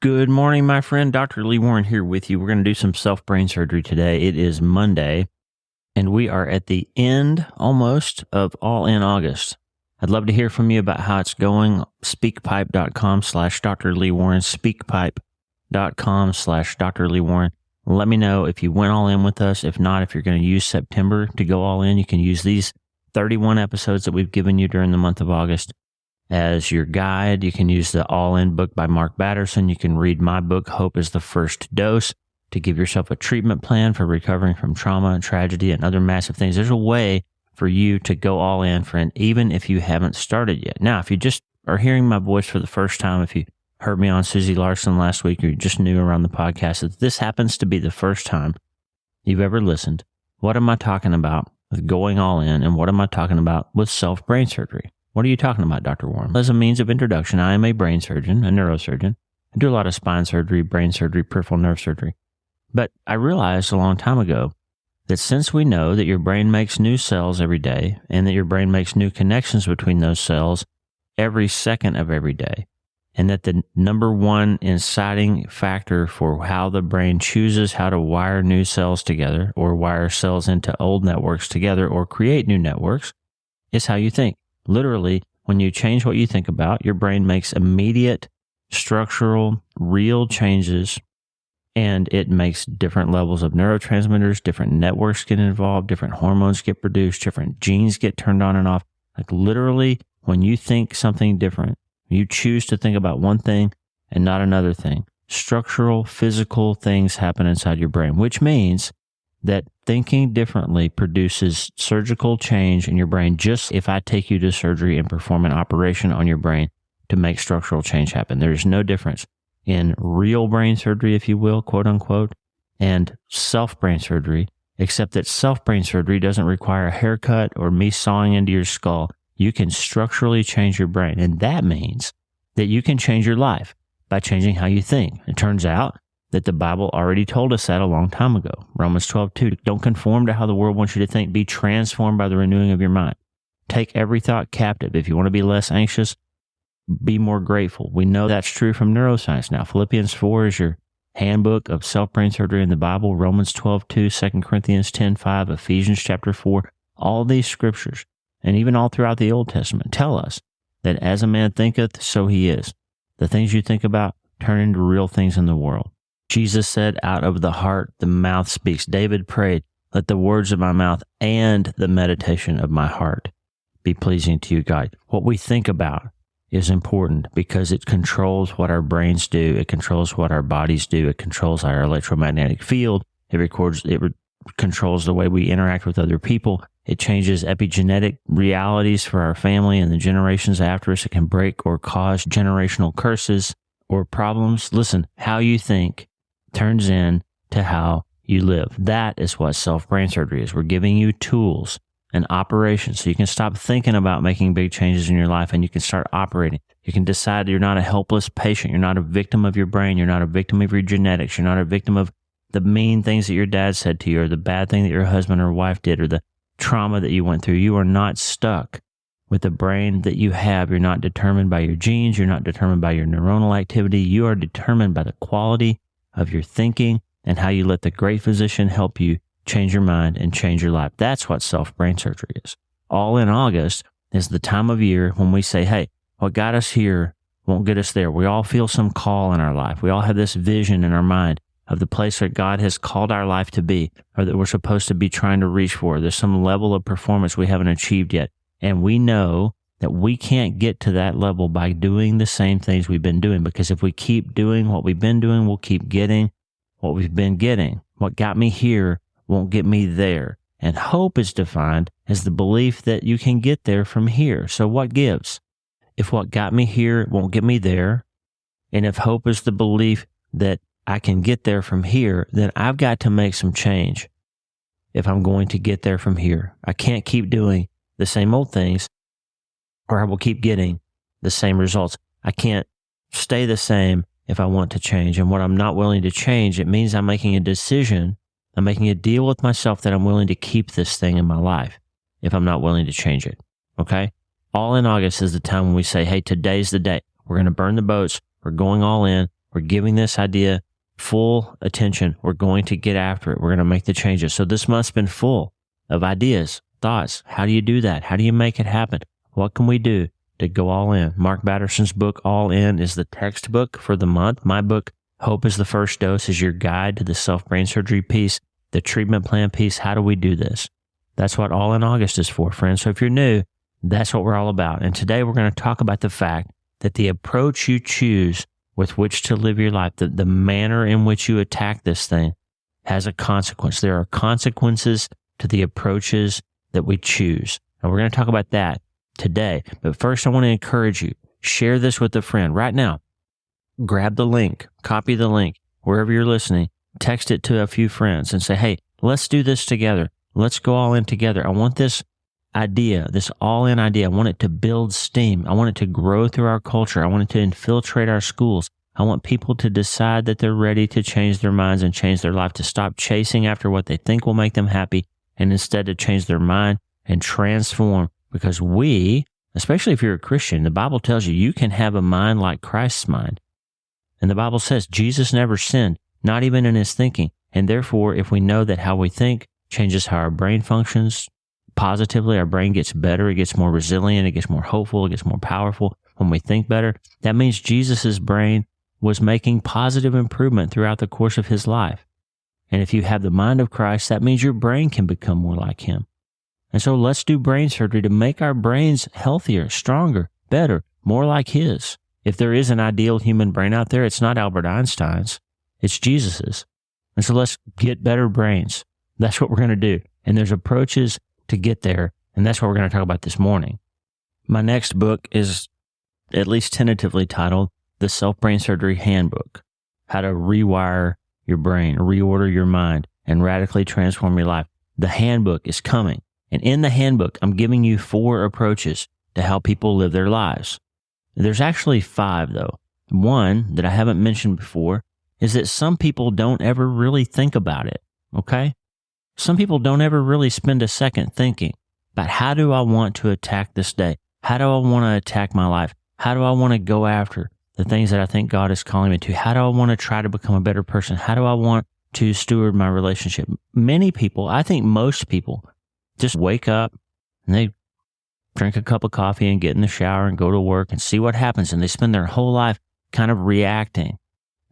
Good morning, my friend. Dr. Lee Warren here with you. We're going to do some self-brain surgery today. It is Monday, and we are at the end almost of All in August. I'd love to hear from you about how it's going. Speakpipe.com/Dr. Lee Warren, speakpipe.com/Dr. Lee Warren. Let me know if you went all in with us. If not, if you're going to use September to go all in, you can use these 31 episodes that we've given you during the month of August as your guide. You can use the All In book by Mark Batterson. You can read my book, Hope is the First Dose, to give yourself a treatment plan for recovering from trauma and tragedy and other massive things. There's a way for you to go all in, friend, even if you haven't started yet. Now, if you just are hearing my voice for the first time, if you heard me on Susie Larson last week, or you just new around the podcast, if this happens to be the first time you've ever listened, what am I talking about with going all in, and what am I talking about with self-brain surgery? What are you talking about, Dr. Warren? As a means of introduction, I am a brain surgeon, a neurosurgeon. I do a lot of spine surgery, brain surgery, peripheral nerve surgery. But I realized a long time ago that since we know that your brain makes new cells every day and that your brain makes new connections between those cells every second of every day, and that the number one inciting factor for how the brain chooses how to wire new cells together or wire cells into old networks together or create new networks is how you think. Literally, when you change what you think about, your brain makes immediate structural, real changes, and it makes different levels of neurotransmitters, different networks get involved, different hormones get produced, different genes get turned on and off. Like literally, when you think something different, you choose to think about one thing and not another thing. Structural, physical things happen inside your brain, which means that thinking differently produces surgical change in your brain. Just if I take you to surgery and perform an operation on your brain to make structural change happen, there's no difference in real brain surgery, if you will, quote unquote, and self-brain surgery, except that self-brain surgery doesn't require a haircut or me sawing into your skull. You can structurally change your brain, and that means that you can change your life by changing how you think. It turns out that the Bible already told us that a long time ago. Romans 12:2. Don't conform to how the world wants you to think. Be transformed by the renewing of your mind. Take every thought captive. If you want to be less anxious, be more grateful. We know that's true from neuroscience now. Philippians 4 is your handbook of self-brain surgery in the Bible. Romans 12:2, 2 Corinthians 10:5, Ephesians chapter 4. All these scriptures, and even all throughout the Old Testament, tell us that as a man thinketh, so he is. The things you think about turn into real things in the world. Jesus said, out of the heart, the mouth speaks. David prayed, let the words of my mouth and the meditation of my heart be pleasing to you, God. What we think about is important because it controls what our brains do. It controls what our bodies do. It controls our electromagnetic field. It controls the way we interact with other people. It changes epigenetic realities for our family and the generations after us. It can break or cause generational curses or problems. Listen, how you think turns in to how you live. That is what self-brain surgery is. We're giving you tools and operations so you can stop thinking about making big changes in your life and you can start operating. You can decide you're not a helpless patient. You're not a victim of your brain. You're not a victim of your genetics. You're not a victim of the mean things that your dad said to you or the bad thing that your husband or wife did or the trauma that you went through. You are not stuck with the brain that you have. You're not determined by your genes. You're not determined by your neuronal activity. You are determined by the quality of your thinking and how you let the great physician help you change your mind and change your life. That's what self-brain surgery is. All in August is the time of year when we say, hey, what got us here won't get us there. We all feel some call in our life. We all have this vision in our mind of the place that God has called our life to be or that we're supposed to be trying to reach for. There's some level of performance we haven't achieved yet. And we know that we can't get to that level by doing the same things we've been doing, because if we keep doing what we've been doing, we'll keep getting what we've been getting. What got me here won't get me there. And hope is defined as the belief that you can get there from here. So what gives? If what got me here won't get me there, and if hope is the belief that I can get there from here, then I've got to make some change if I'm going to get there from here. I can't keep doing the same old things or I will keep getting the same results. I can't stay the same if I want to change. And what I'm not willing to change, it means I'm making a decision. I'm making a deal with myself that I'm willing to keep this thing in my life if I'm not willing to change it. Okay? All in August is the time when we say, hey, today's the day. We're going to burn the boats. We're going all in. We're giving this idea full attention. We're going to get after it. We're going to make the changes. So this month's been full of ideas, thoughts. How do you do that? How do you make it happen? What can we do to go all in? Mark Batterson's book, All In, is the textbook for the month. My book, Hope is the First Dose, is your guide to the self-brain surgery piece, the treatment plan piece. How do we do this? That's what All in August is for, friends. So if you're new, that's what we're all about. And today we're going to talk about the fact that the approach you choose with which to live your life, the manner in which you attack this thing, has a consequence. There are consequences to the approaches that we choose. And we're going to talk about that today. But first, I want to encourage you, share this with a friend right now. Grab the link, copy the link, wherever you're listening, text it to a few friends and say, hey, let's do this together. Let's go all in together. I want this idea, this all-in idea. I want it to build steam. I want it to grow through our culture. I want it to infiltrate our schools. I want people to decide that they're ready to change their minds and change their life, to stop chasing after what they think will make them happy, and instead to change their mind and transform. Because we, especially if you're a Christian, the Bible tells you you can have a mind like Christ's mind. And the Bible says Jesus never sinned, not even in his thinking. And therefore, if we know that how we think changes how our brain functions positively, our brain gets better, it gets more resilient, it gets more hopeful, it gets more powerful when we think better. That means Jesus's brain was making positive improvement throughout the course of his life. And if you have the mind of Christ, that means your brain can become more like him. And so let's do brain surgery to make our brains healthier, stronger, better, more like his. If there is an ideal human brain out there, it's not Albert Einstein's, it's Jesus's. And so let's get better brains. That's what we're going to do. And there's approaches to get there, and that's what we're going to talk about this morning. My next book is at least tentatively titled The Self-Brain Surgery Handbook, How to Rewire Your Brain, Reorder Your Mind, and Radically Transform Your Life. The handbook is coming, and in the handbook, I'm giving you 4 approaches to how people live their lives. There's actually 5, though. One that I haven't mentioned before is that some people don't ever really think about it, okay? Some people don't ever really spend a second thinking about how do I want to attack this day? How do I want to attack my life? How do I want to go after the things that I think God is calling me to? How do I want to try to become a better person? How do I want to steward my relationship? Many people, I think most people, just wake up and they drink a cup of coffee and get in the shower and go to work and see what happens. And they spend their whole life kind of reacting.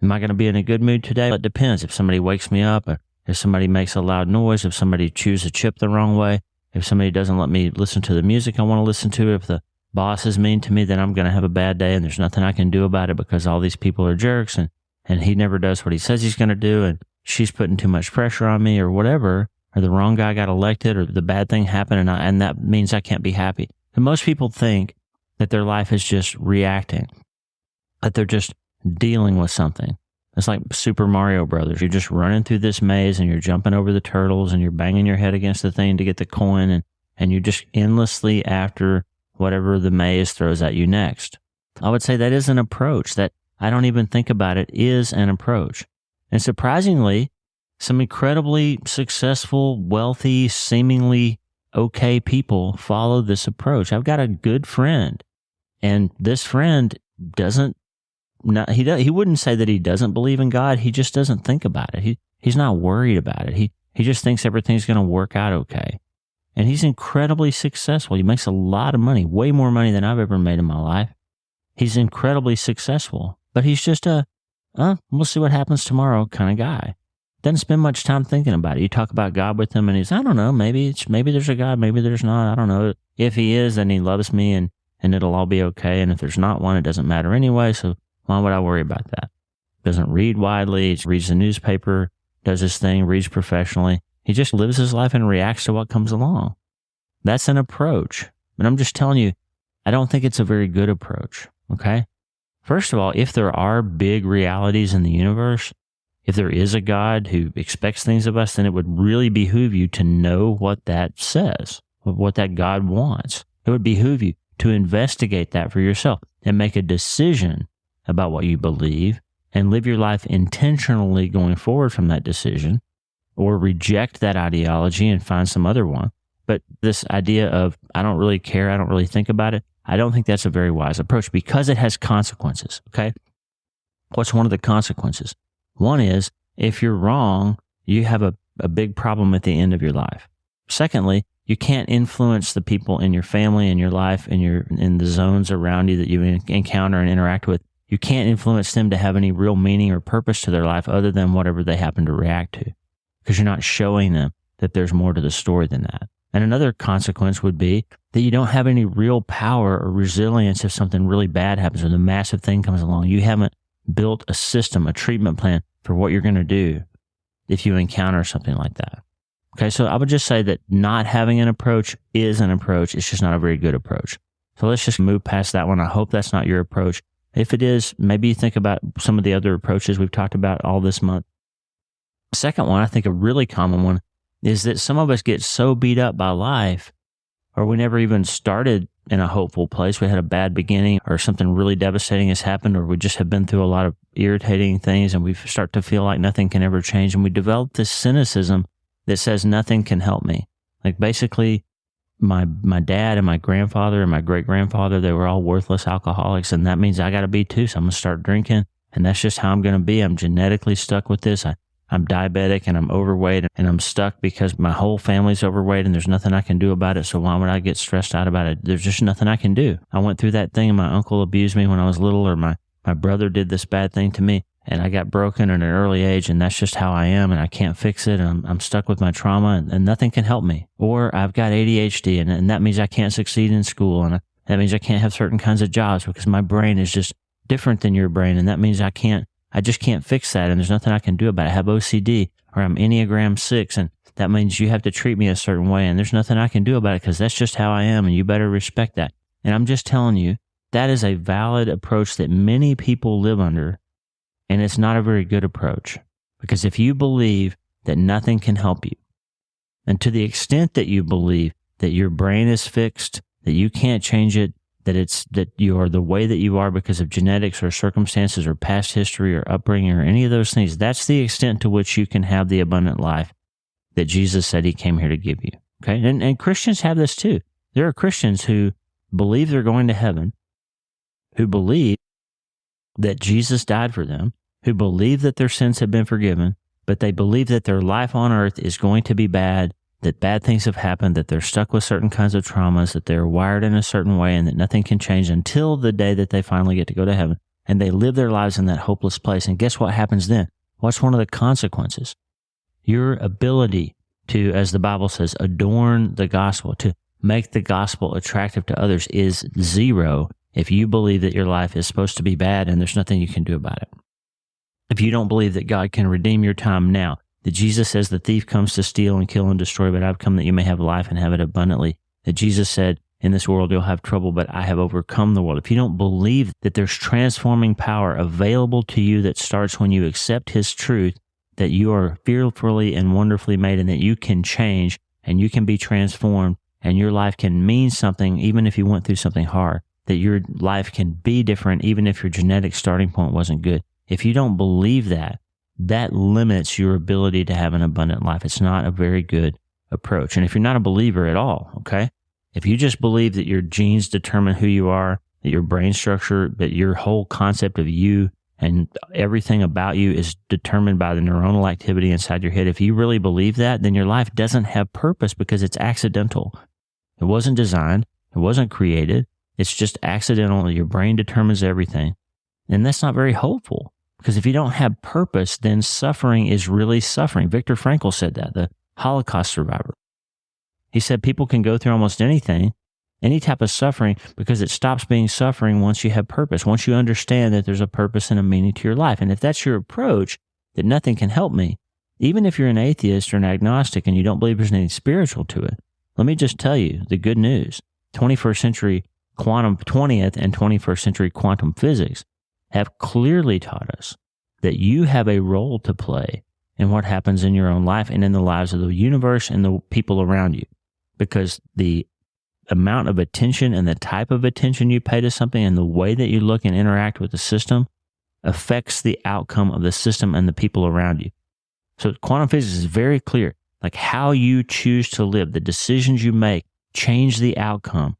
Am I going to be in a good mood today? It depends. If somebody wakes me up, or if somebody makes a loud noise, if somebody chews a chip the wrong way, if somebody doesn't let me listen to the music I want to listen to, if the boss is mean to me, then I'm going to have a bad day and there's nothing I can do about it because all these people are jerks and he never does what he says he's going to do and she's putting too much pressure on me or whatever, or the wrong guy got elected or the bad thing happened and that means I can't be happy. And most people think that their life is just reacting, that they're just dealing with something. It's like Super Mario Brothers. You're just running through this maze and you're jumping over the turtles and you're banging your head against the thing to get the coin and you're just endlessly after whatever the maze throws at you next. I would say that is an approach that I don't even think about it is an approach. And surprisingly, some incredibly successful, wealthy, seemingly okay people follow this approach. I've got a good friend and this friend he wouldn't say that he doesn't believe in God. He just doesn't think about it. He's not worried about it. He just thinks everything's going to work out okay. And he's incredibly successful. He makes a lot of money, way more money than I've ever made in my life. He's incredibly successful, but he's just we'll see what happens tomorrow kind of guy. Doesn't spend much time thinking about it. You talk about God with him and he's, I don't know, maybe there's a God, maybe there's not. I don't know. If he is, then he loves me and it'll all be okay. And if there's not one, it doesn't matter anyway. So why would I worry about that? Doesn't read widely, he reads the newspaper, does his thing, reads professionally. He just lives his life and reacts to what comes along. That's an approach. But I'm just telling you, I don't think it's a very good approach, okay? First of all, if there are big realities in the universe, if there is a God who expects things of us, then it would really behoove you to know what that says, what that God wants. It would behoove you to investigate that for yourself and make a decision about what you believe and live your life intentionally going forward from that decision, or reject that ideology and find some other one. But this idea of, I don't really care, I don't really think about it, I don't think that's a very wise approach because it has consequences, okay? What's one of the consequences? One is, if you're wrong, you have a big problem at the end of your life. Secondly, you can't influence the people in your family, in your life, in the zones around you that you encounter and interact with. You can't influence them to have any real meaning or purpose to their life other than whatever they happen to react to, because you're not showing them that there's more to the story than that. And another consequence would be that you don't have any real power or resilience if something really bad happens or the massive thing comes along. You haven't built a system, a treatment plan for what you're going to do if you encounter something like that. Okay, so I would just say that not having an approach is an approach. It's just not a very good approach. So let's just move past that one. I hope that's not your approach. If it is, maybe you think about some of the other approaches we've talked about all this month. Second one, I think a really common one, is that some of us get so beat up by life, or we never even started in a hopeful place. We had a bad beginning, or something really devastating has happened, or we just have been through a lot of irritating things, and we start to feel like nothing can ever change. And we develop this cynicism that says nothing can help me. Like basically, my dad and my grandfather and my great-grandfather, they were all worthless alcoholics, and that means I got to be too. So I'm going to start drinking, and that's just how I'm going to be. I'm genetically stuck with this. I'm diabetic and I'm overweight and I'm stuck because my whole family's overweight and there's nothing I can do about it. So why would I get stressed out about it? There's just nothing I can do. I went through that thing and my uncle abused me when I was little, or my brother did this bad thing to me and I got broken at an early age, and that's just how I am and I can't fix it. And I'm stuck with my trauma and nothing can help me. Or I've got ADHD and that means I can't succeed in school, and that means I can't have certain kinds of jobs because my brain is just different than your brain, and that means I just can't fix that, and there's nothing I can do about it. I have OCD, or I'm Enneagram 6, and that means you have to treat me a certain way, and there's nothing I can do about it because that's just how I am, and you better respect that. And I'm just telling you, that is a valid approach that many people live under, and it's not a very good approach. Because if you believe that nothing can help you, and to the extent that you believe that your brain is fixed, that you can't change it, that you are the way that you are because of genetics or circumstances or past history or upbringing or any of those things, that's the extent to which you can have the abundant life that Jesus said he came here to give you. Okay? And Christians have this too. There are Christians who believe they're going to heaven, who believe that Jesus died for them, who believe that their sins have been forgiven, but they believe that their life on earth is going to be bad, that bad things have happened, that they're stuck with certain kinds of traumas, that they're wired in a certain way, and that nothing can change until the day that they finally get to go to heaven. And they live their lives in that hopeless place. And guess what happens then? What's one of the consequences? Your ability to, as the Bible says, adorn the gospel, to make the gospel attractive to others, is zero if you believe that your life is supposed to be bad and there's nothing you can do about it. If you don't believe that God can redeem your time now, that Jesus says the thief comes to steal and kill and destroy, but I've come that you may have life and have it abundantly. That Jesus said, in this world you'll have trouble, but I have overcome the world. If you don't believe that there's transforming power available to you that starts when you accept his truth, that you are fearfully and wonderfully made and that you can change and you can be transformed and your life can mean something even if you went through something hard, that your life can be different even if your genetic starting point wasn't good. If you don't believe that, that limits your ability to have an abundant life. It's not a very good approach. And if you're not a believer at all, okay, if you just believe that your genes determine who you are, that your brain structure, that your whole concept of you and everything about you is determined by the neuronal activity inside your head, if you really believe that, then your life doesn't have purpose because it's accidental. It wasn't designed. It wasn't created. It's just accidental. Your brain determines everything. And that's not very hopeful. Because if you don't have purpose, then suffering is really suffering. Viktor Frankl said that, the Holocaust survivor. He said people can go through almost anything, any type of suffering, because it stops being suffering once you have purpose, once you understand that there's a purpose and a meaning to your life. And if that's your approach, that nothing can help me, even if you're an atheist or an agnostic and you don't believe there's anything spiritual to it, let me just tell you the good news. 20th and 21st century quantum physics have clearly taught us that you have a role to play in what happens in your own life and in the lives of the universe and the people around you. Because the amount of attention and the type of attention you pay to something and the way that you look and interact with the system affects the outcome of the system and the people around you. So quantum physics is very clear. Like how you choose to live, the decisions you make change the outcome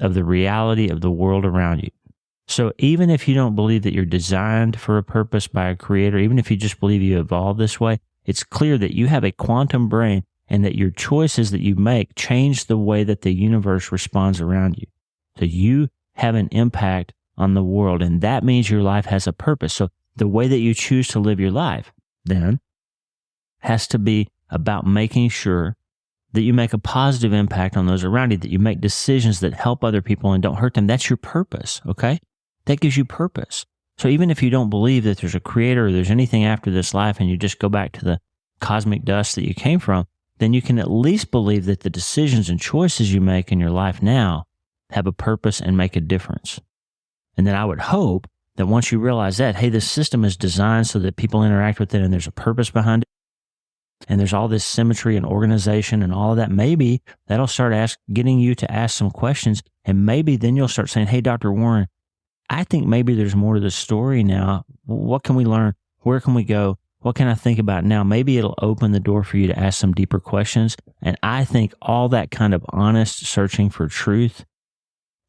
of the reality of the world around you. So even if you don't believe that you're designed for a purpose by a creator, even if you just believe you evolved this way, it's clear that you have a quantum brain and that your choices that you make change the way that the universe responds around you. So you have an impact on the world, and that means your life has a purpose. So the way that you choose to live your life then has to be about making sure that you make a positive impact on those around you, that you make decisions that help other people and don't hurt them. That's your purpose, okay? That gives you purpose. So even if you don't believe that there's a creator or there's anything after this life and you just go back to the cosmic dust that you came from, then you can at least believe that the decisions and choices you make in your life now have a purpose and make a difference. And then I would hope that once you realize that, hey, this system is designed so that people interact with it and there's a purpose behind it, and there's all this symmetry and organization and all of that, maybe that'll start getting you to ask some questions, and maybe then you'll start saying, hey, Dr. Warren, I think maybe there's more to the story now. What can we learn? Where can we go? What can I think about now? Maybe it'll open the door for you to ask some deeper questions. And I think all that kind of honest searching for truth,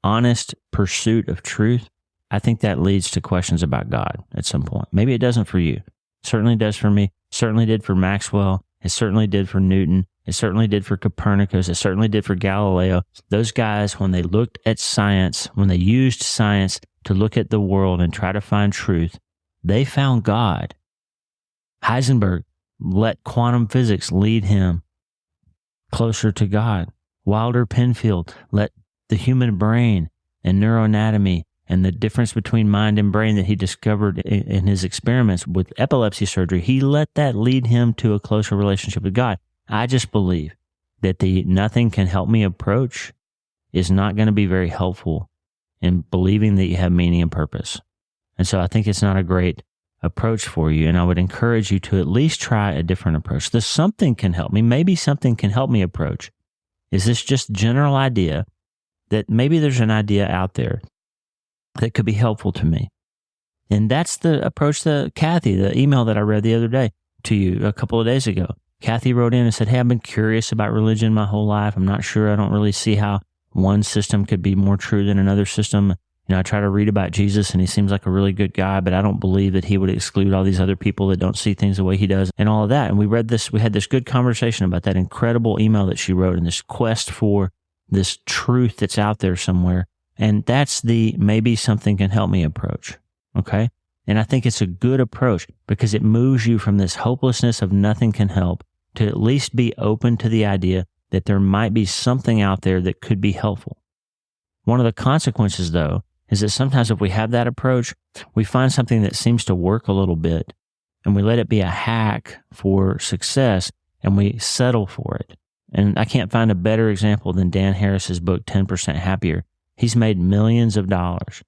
honest pursuit of truth, I think that leads to questions about God at some point. Maybe it doesn't for you. Certainly does for me. Certainly did for Maxwell. It certainly did for Newton. It certainly did for Copernicus. It certainly did for Galileo. Those guys, when they looked at science, when they used science to look at the world and try to find truth, they found God. Heisenberg let quantum physics lead him closer to God. Wilder Penfield let the human brain and neuroanatomy and the difference between mind and brain that he discovered in his experiments with epilepsy surgery, he let that lead him to a closer relationship with God. I just believe that the nothing can help me approach is not going to be very helpful in believing that you have meaning and purpose. And so I think it's not a great approach for you. And I would encourage you to at least try a different approach. The something can help me. Maybe something can help me approach. Is this just general idea that maybe there's an idea out there that could be helpful to me? And that's the approach that Kathy, the email that I read the other day to you a couple of days ago. Kathy wrote in and said, hey, I've been curious about religion my whole life. I'm not sure. I don't really see how one system could be more true than another system. You know, I try to read about Jesus and he seems like a really good guy, but I don't believe that he would exclude all these other people that don't see things the way he does and all of that. And we had this good conversation about that incredible email that she wrote and this quest for this truth that's out there somewhere. And that's the maybe something can help me approach. Okay. And I think it's a good approach because it moves you from this hopelessness of nothing can help to at least be open to the idea that there might be something out there that could be helpful. One of the consequences, though, is that sometimes if we have that approach, we find something that seems to work a little bit and we let it be a hack for success and we settle for it. And I can't find a better example than Dan Harris's book, 10% Happier. He's made millions of dollars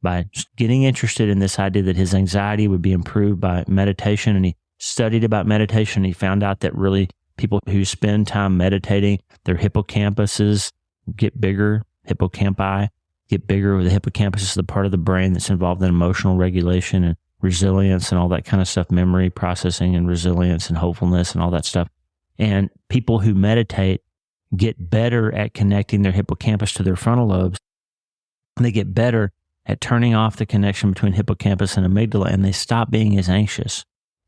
by getting interested in this idea that his anxiety would be improved by meditation. And he studied about meditation. He found out that really people who spend time meditating, their hippocampuses get bigger, hippocampi get bigger. The hippocampus is the part of the brain that's involved in emotional regulation and resilience and all that kind of stuff, memory processing and resilience and hopefulness and all that stuff. And people who meditate get better at connecting their hippocampus to their frontal lobes. They get better at turning off the connection between hippocampus and amygdala, and they stop being as anxious.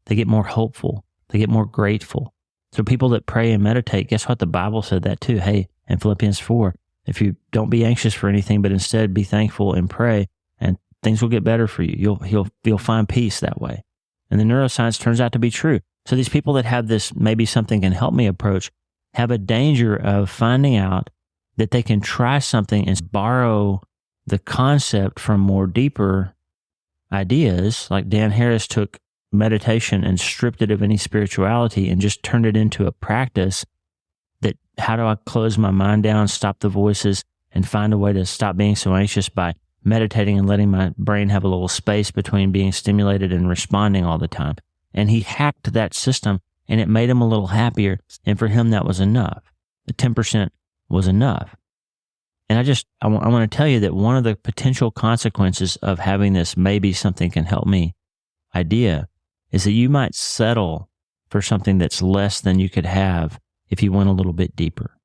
They get more hopeful. They get more grateful. So people that pray and meditate, guess what? The Bible said that too. Hey, in Philippians 4, if you don't be anxious for anything, but instead be thankful and pray, and things will get better for you. You'll find peace that way. And the neuroscience turns out to be true. So these people that have this maybe something can help me approach have a danger of finding out that they can try something and borrow the concept from more deeper ideas. Like Dan Harris took meditation and stripped it of any spirituality and just turned it into a practice that how do I close my mind down, stop the voices, and find a way to stop being so anxious by meditating and letting my brain have a little space between being stimulated and responding all the time. And he hacked that system and it made him a little happier. And for him, that was enough. The 10% was enough. And I want to tell you that one of the potential consequences of having this maybe something can help me idea is that you might settle for something that's less than you could have if you went a little bit deeper.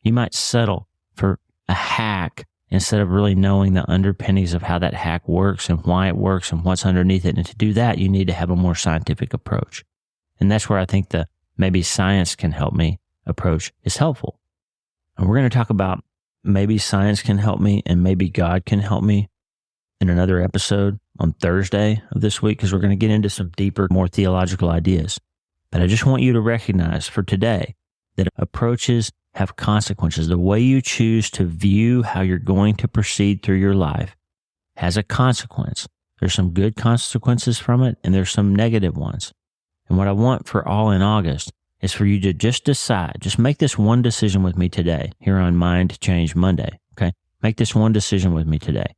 You might settle for a hack instead of really knowing the underpinnings of how that hack works and why it works and what's underneath it. And to do that, you need to have a more scientific approach. And that's where I think the maybe science can help me approach is helpful. And we're going to talk about maybe science can help me and maybe God can help me in another episode on Thursday of this week, because we're going to get into some deeper, more theological ideas. But I just want you to recognize for today that approaches have consequences. The way you choose to view how you're going to proceed through your life has a consequence. There's some good consequences from it, and there's some negative ones. And what I want for all in August is for you to just decide, just make this one decision with me today here on Mind Change Monday, okay? Make this one decision with me today.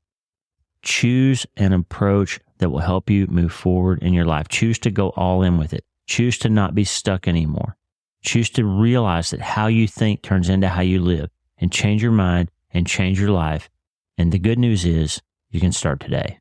Choose an approach that will help you move forward in your life. Choose to go all in with it. Choose to not be stuck anymore. Choose to realize that how you think turns into how you live, and change your mind and change your life. And the good news is you can start today.